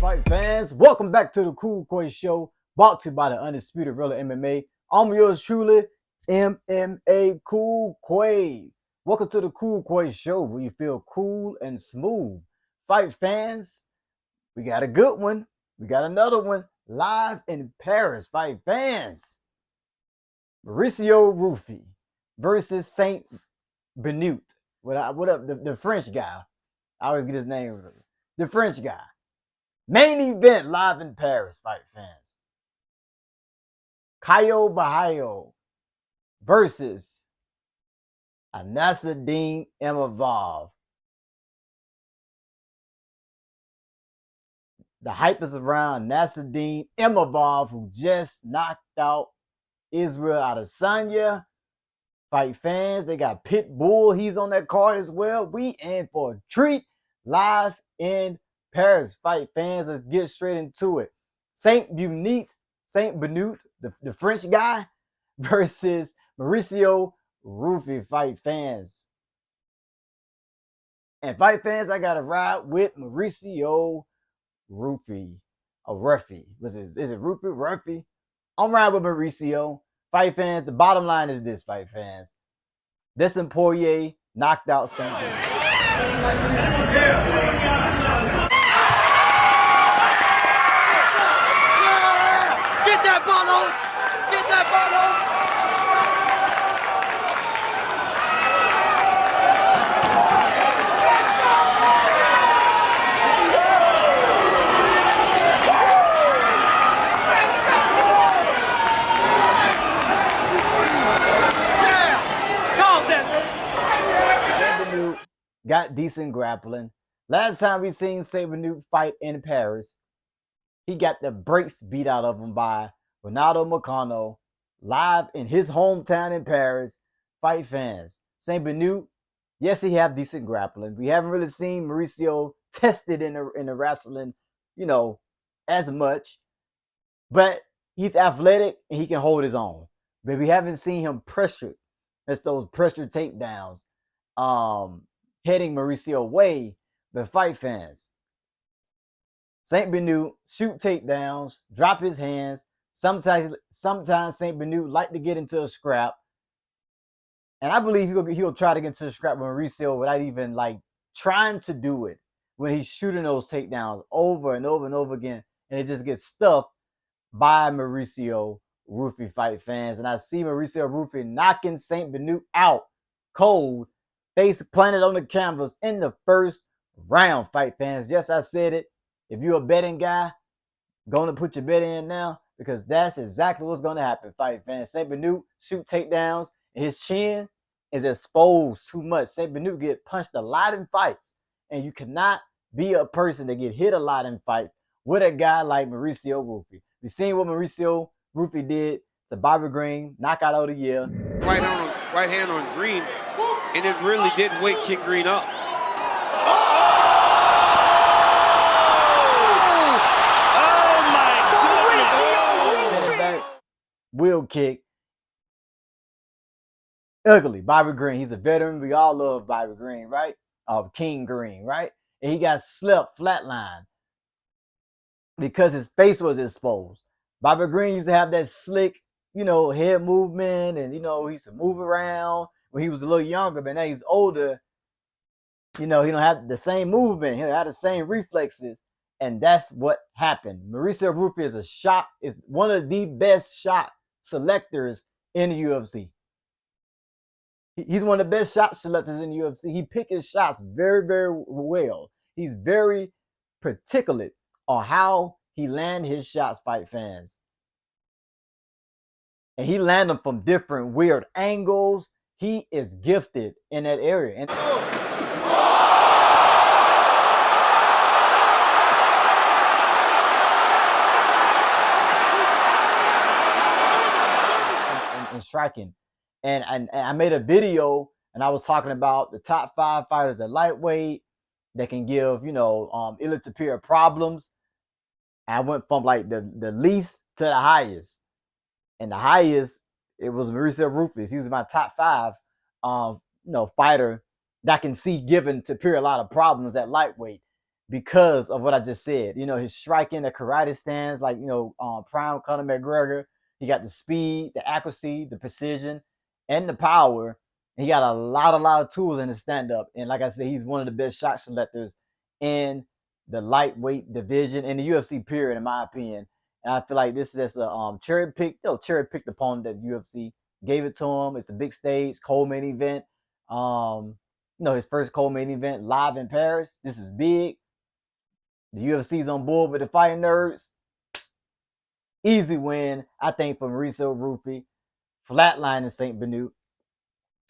fight fans? Welcome back to the Cool Koi Show, brought to you by the Undisputed Real MMA. I'm yours truly, MMA Cool Koi. Welcome to the Cool Koi Show, where you feel cool and smooth. Fight fans, we got a good one. We got another one live in Paris. Fight fans, Mauricio Ruffy versus Saint Benoit. What up? The French guy. I always get his name. The French guy. Main event live in Paris, fight fans. Borralho versus Imavov. The hype is around Imavov, who just knocked out Israel Adesanya. Fight fans, they got Pitbull. He's on that card as well. We in for a treat live in Paris. Fight fans, let's get straight into it. Saint Benoit, the French guy, versus Mauricio Ruffy. Fight fans. And fight fans, I got to ride with Mauricio Ruffy. Ruffy. Is it Ruffy? Ruffy? I'm riding with Mauricio. Fight fans, the bottom line is this, fight fans. Dustin Poirier knocked out Saint Benoit. Get that Borralho! Get that Borralho! Got decent grappling. Last time we seen Saint Benoit fight in Paris, he got the brakes beat out of him by Ronaldo Moicano live in his hometown in Paris. Fight fans, Saint Benoit, yes, he have decent grappling. We haven't really seen Mauricio tested in the wrestling, as much, but he's athletic and he can hold his own. But we haven't seen him pressured. That's those pressure takedowns. Heading Mauricio away, but fight fans. Saint Benoit shoot takedowns, drop his hands. Sometimes Saint Benoit like to get into a scrap, and I believe he'll try to get into a scrap with Mauricio without even trying to do it. When he's shooting those takedowns over and over and over again, and it just gets stuffed by Mauricio Ruffy. Fight fans, and I see Mauricio Ruffy knocking Saint Benoit out cold. Face planted on the canvas in the first round, fight fans. Yes, I said it. If you're a betting guy, going to put your bet in now, because that's exactly what's going to happen, fight fans. Saint Benoit shoot takedowns, and his chin is exposed too much. Saint Benoit get punched a lot in fights, and you cannot be a person that get hit a lot in fights with a guy like Mauricio Ruffy. We've seen what Mauricio Ruffy did to Bobby Green, knockout of the year. Right hand on Green. And it really did wake King Green up. Oh my goodness! Wheel kick. Ugly. Bobby Green. He's a veteran. We all love Bobby Green, right? King Green, right? And he got slept flatline because his face was exposed. Bobby Green used to have that slick, head movement, and he used to move around when he was a little younger, but now he's older. He don't have the same movement. He don't have the same reflexes. And that's what happened. Mauricio Ruffy is one of the best shot selectors in the UFC. He's one of the best shot selectors in the UFC. He picks his shots very, very well. He's very particular on how he lands his shots, fight fans. And he lands them from different weird angles. He is gifted in that area. And striking. And I made a video and I was talking about the top 5 fighters at lightweight that can give, Ilia Topuria problems. I went from the least to the highest. And the highest, it was Mauricio Ruffy. He was my top 5 fighter that can see giving Topuria a lot of problems at lightweight. because of what I just said. His striking, the karate stance, like, prime Conor McGregor. He got the speed, the accuracy, the precision, and the power. And he got a lot of tools in his stand-up. And like I said, he's one of the best shot selectors in the lightweight division in the UFC period, in my opinion. And I feel like this is just a cherry-picked opponent that UFC gave it to him. It's a big stage, co-main event. His first co-main event live in Paris. This is big. The UFC's on board with the fighting nerds. Easy win, I think, for Mauricio Ruffy. Flatlining St. Benoit.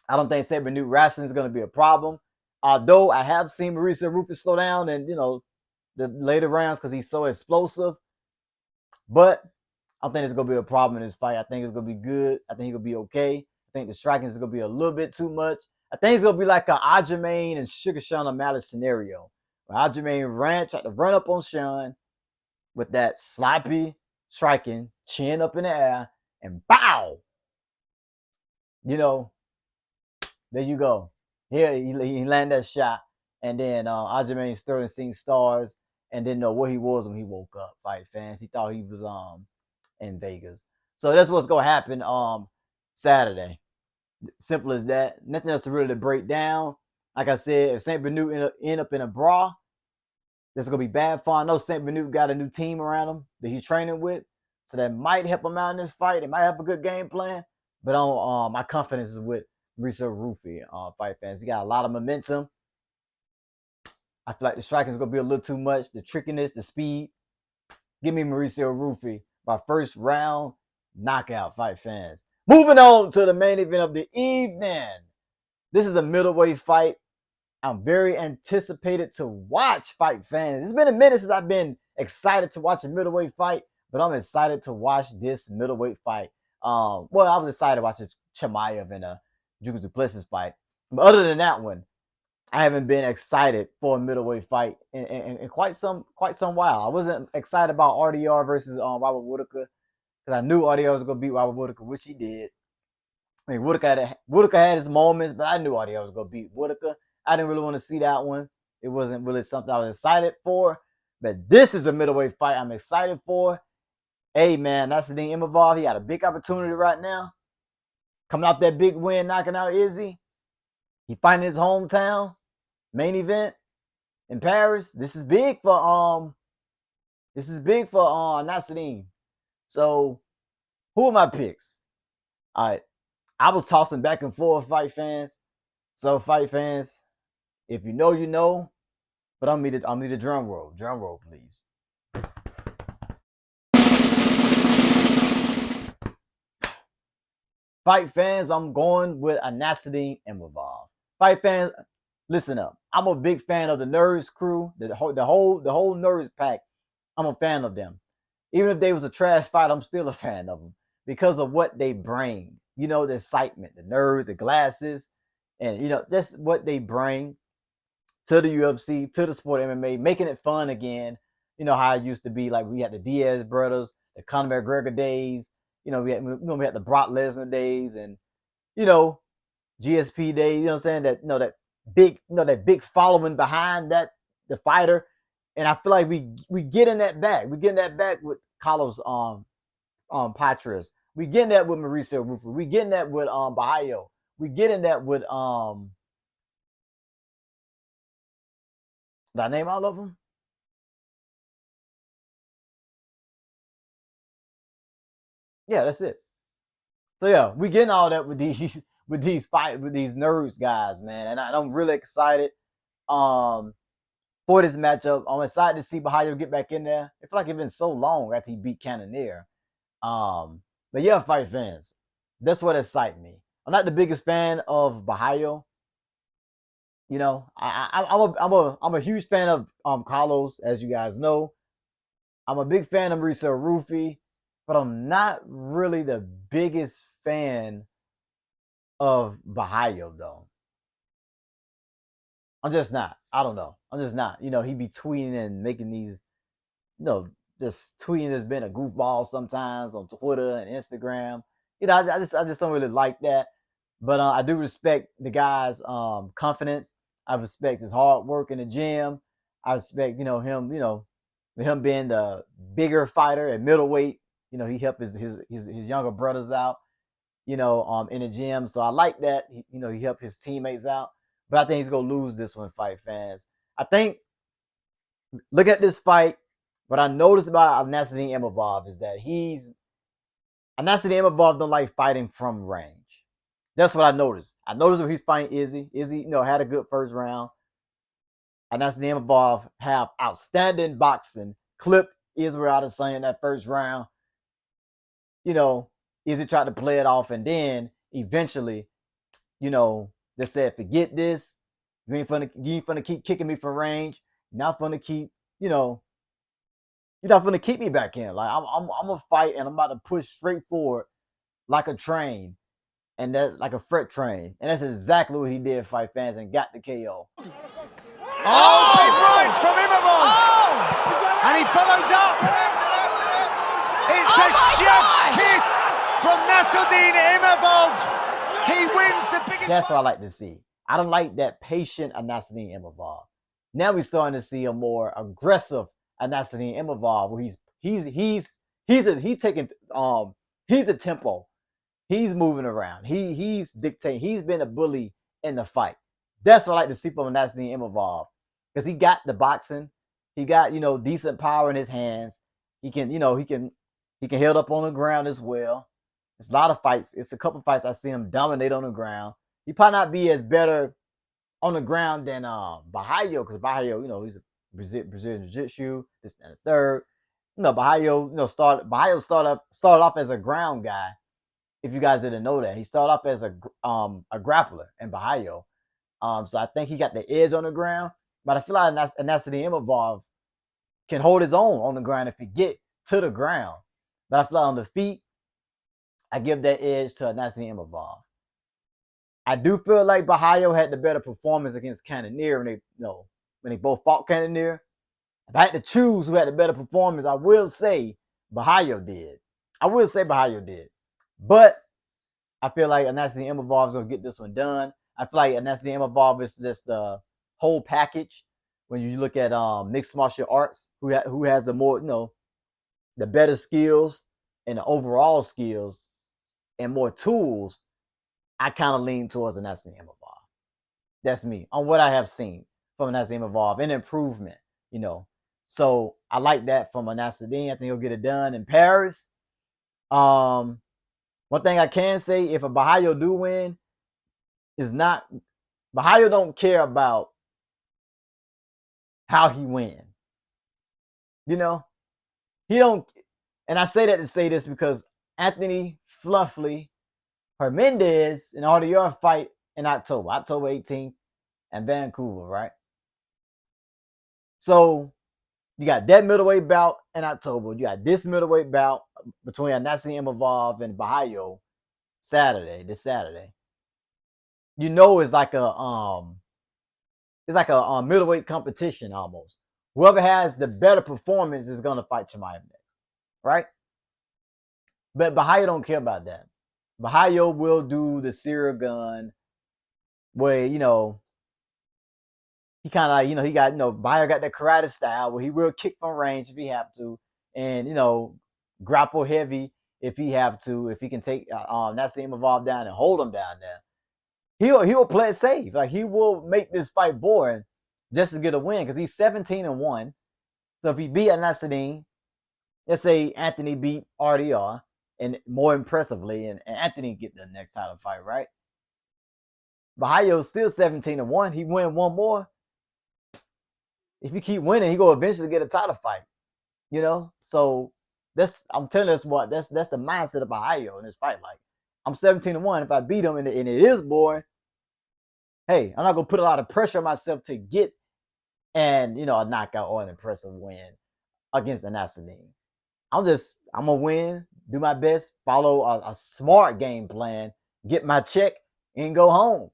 I don't think St. Benoit wrestling is going to be a problem. Although I have seen Mauricio Ruffy slow down in, the later rounds because he's so explosive. But I think it's going to be a problem in this fight. I think it's going to be good. I think he's going to be okay. I think the striking is going to be a little bit too much. I think it's going to be like an Aljamain and Sugar Sean O'Malley scenario. Where Aljamain tried to run up on Sean with that sloppy striking, chin up in the air, and bow. There you go. Here he landed that shot, and then Aljamain Sterling seen stars and didn't know what he was when he woke up. Fight fans, he thought he was in Vegas. So that's what's gonna happen Saturday. Simple as that. Nothing else to really break down. Like I said, if St. Benoit end up in a bra, that's gonna be bad for him. I know St. Benoit got a new team around him that he's training with, so that might help him out in this fight. It might have a good game plan, but my confidence is with Mauricio Ruffy, fight fans. He got a lot of momentum. I feel like the striking is gonna be a little too much. The trickiness, the speed. Give me Mauricio Ruffy by first round knockout, fight fans. Moving on to the main event of the evening. This is a middleweight fight. I'm very anticipated to watch, fight fans. It's been a minute since I've been excited to watch a middleweight fight, but I'm excited to watch this middleweight fight. I was excited to watch the Chimaev and Dricus Du Plessis fight. But other than that one, I haven't been excited for a middleweight fight in quite some while. I wasn't excited about RDR versus Robert Whittaker because I knew RDR was going to beat Robert Whittaker, which he did. I mean, Whittaker had his moments, but I knew RDR was going to beat Whittaker. I didn't really want to see that one. It wasn't really something I was excited for. But this is a middleweight fight I'm excited for. Hey, man, that's the thing. Imavov, he got a big opportunity right now. Coming out that big win, knocking out Izzy. He fighting his hometown. Main event in Paris. This is big for Nasruddin. So, who are my picks? All right. I was tossing back and forth, fight fans. So, fight fans, if you know, you know. But I'll need a drum roll. Drum roll, please. Fight fans, I'm going with a Nasruddin Imavov. Fight fans, listen up. I'm a big fan of the Nerds crew, the whole Nerds pack. I'm a fan of them. Even if they was a trash fight, I'm still a fan of them because of what they bring. The excitement, the nerds, the glasses, and that's what they bring to the UFC, to the sport of MMA, making it fun again. How it used to be. Like we had the Diaz brothers, the Conor McGregor days. We had the Brock Lesnar days, and GSP days. You know what I'm saying? That that big following behind the fighter, and I feel like we getting that back. We getting that back with Carlos Patras. We getting that with Mauricio Ruffy. We getting that with Borralho. We getting that with did I name all of them? Yeah, that's it. So yeah, we getting all that with these nerds guys, man, and I'm really excited for this matchup. I'm excited to see Borralho get back in there. I feel like it's been so long after he beat Cannonier. But yeah, fight fans, that's what excites me. I'm not the biggest fan of Borralho. I'm a huge fan of Carlos, as you guys know. I'm a big fan of Mauricio Ruffy, but I'm not really the biggest fan of Borralho, though. I'm just not. I don't know. I'm just not. He be tweeting and making these, just tweeting has been a goofball sometimes on Twitter and Instagram. I just don't really like that. But I do respect the guy's confidence. I respect his hard work in the gym. I expect, him being the bigger fighter at middleweight, he helped his younger brothers out, in the gym. So I like that. He helped his teammates out. But I think he's gonna lose this one, fight fans. I think look at this fight. What I noticed about Nasruddin Imavov is that Nasruddin Imavov don't like fighting from range. That's what I noticed. I noticed when he's fighting Izzy. Izzy, had a good first round. Nasruddin Imavov have outstanding boxing. Clipped Israel out of saying that first round. Izzy tried to play it off, and then eventually, they said, forget this. You ain't finna keep kicking me from range. You're not finna keep, you're not finna keep me back in. Like I'm gonna fight, and I'm about to push straight forward like a train, and that like a freight train. And that's exactly what he did, fight fans, and got the KO. Oh, big right from Imavov. And he follows up. It's a chef's kiss from Nasruddin Imavov. He wins the biggest. That's what I like to see. I don't like that patient Nasruddin Imavov. Now we're starting to see a more aggressive Nasruddin Imavov, where he's a tempo. He's moving around. He's dictating. He's been a bully in the fight. That's what I like to see from Nasruddin Imavov, because he got the boxing. He got decent power in his hands. He can held up on the ground as well. It's a lot of fights. It's a couple fights I see him dominate on the ground. He probably not be as better on the ground than Borralho, because Borralho, he's a Brazilian Jiu-Jitsu, this and the third. Borralho, started off as a ground guy. If you guys didn't know that, he started off as a grappler in Borralho. So I think he got the edge on the ground, but I feel like Nasruddin Imavov can hold his own on the ground if he get to the ground. But I feel like on the feet, I give that edge to Nasruddin Imavov. I do feel like Borralho had the better performance against Cannonier when they both fought Cannonier. If I had to choose who had the better performance, I will say Borralho did. But I feel like Nasruddin Imavov is going to get this one done. I feel like Nasruddin Imavov is just the whole package. When you look at mixed martial arts, who has the more, the better skills and the overall skills and more tools, I kind of lean towards Nasruddin Imavov. That's me on what I have seen from Nasruddin Imavov, an improvement, So I like that from Nasruddin. I think he'll get it done in Paris. One thing I can say, if a Borralho do win, Borralho don't care about how he win. He don't, and I say that to say this because Anthony Fluffy Hernandez and RDR fight in October 18th in Vancouver, right? So you got that middleweight bout in October. You got this middleweight bout between Nasruddin Imavov and Borralho this Saturday. It's like a middleweight competition almost. Whoever has the better performance is going to fight Chimaev next, right? But Borralho don't care about that. Borralho will do the serial gun where, he kind of, he got, Borralho got that karate style where he will kick from range if he have to, and, grapple heavy if he have to, if he can take Nasruddin Imavov down and hold him down there. He'll play it safe. Like, he will make this fight boring just to get a win, because he's 17-1. So if he beat Nasruddin, let's say Anthony beat RDR, and more impressively, and Anthony get the next title fight, right? Borralho's still 17-1. He win one more. If you keep winning, he go eventually get a title fight. So I'm telling us what that's the mindset of Borralho in this fight. Like, I'm 17-1. If I beat him and it is boring, hey, I'm not gonna put a lot of pressure on myself to get a knockout or an impressive win against Nasruddin. I'm gonna win, do my best, follow a smart game plan, get my check, and go home.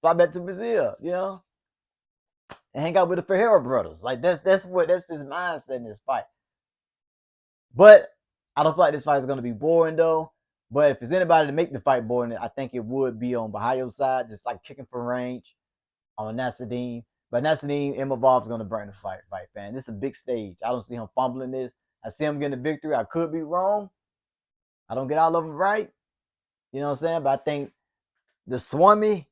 Fly back to Brazil, and hang out with the Ferreira brothers. Like, that's his mindset in this fight. But I don't feel like this fight is gonna be boring though. But if there's anybody to make the fight boring, I think it would be on Borralho's side, just like kicking from range on Nasruddin. But Nasruddin Imavov is going to bring the fight, fan. This is a big stage. I don't see him fumbling this. I see him getting the victory. I could be wrong. I don't get all of them right. You know what I'm saying? But I think the Swami,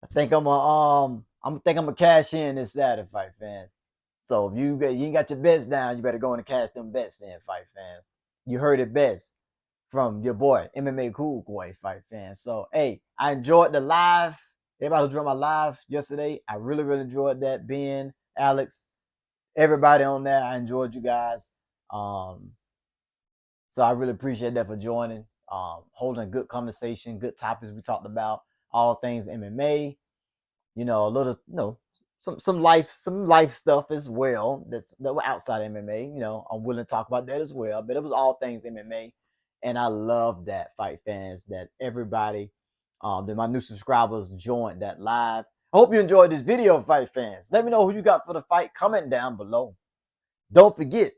I think I'm gonna cash in this Saturday, fight fans. So if you ain't got your bets down, you better go in and cash them bets in, fight fans. You heard it best from your boy, MMA Cool Boy, fight fans. So hey, I enjoyed the live. Everybody who joined my live yesterday, I really, really enjoyed that. Ben, Alex, everybody on there, I enjoyed you guys. So I really appreciate that for joining, holding a good conversation, good topics we talked about, all things MMA, you know, a little, you know, some life stuff as well that were outside MMA. You know, I'm willing to talk about that as well, but it was all things MMA. And I love that, fight fans, that everybody, that my new subscribers joined that live. I hope you enjoyed this video, fight fans. Let me know who you got for the fight. Comment down below. Don't forget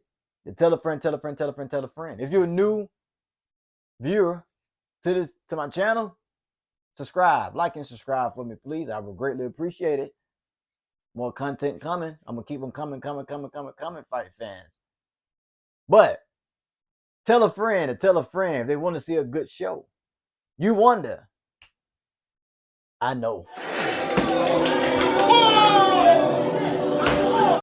to tell a friend, tell a friend, tell a friend, tell a friend. If you're a new viewer to my channel, subscribe, like and subscribe for me, please. I would greatly appreciate it. More content coming. I'm gonna keep them coming, fight fans. But tell a friend to tell a friend if they want to see a good show. You wonder. I know.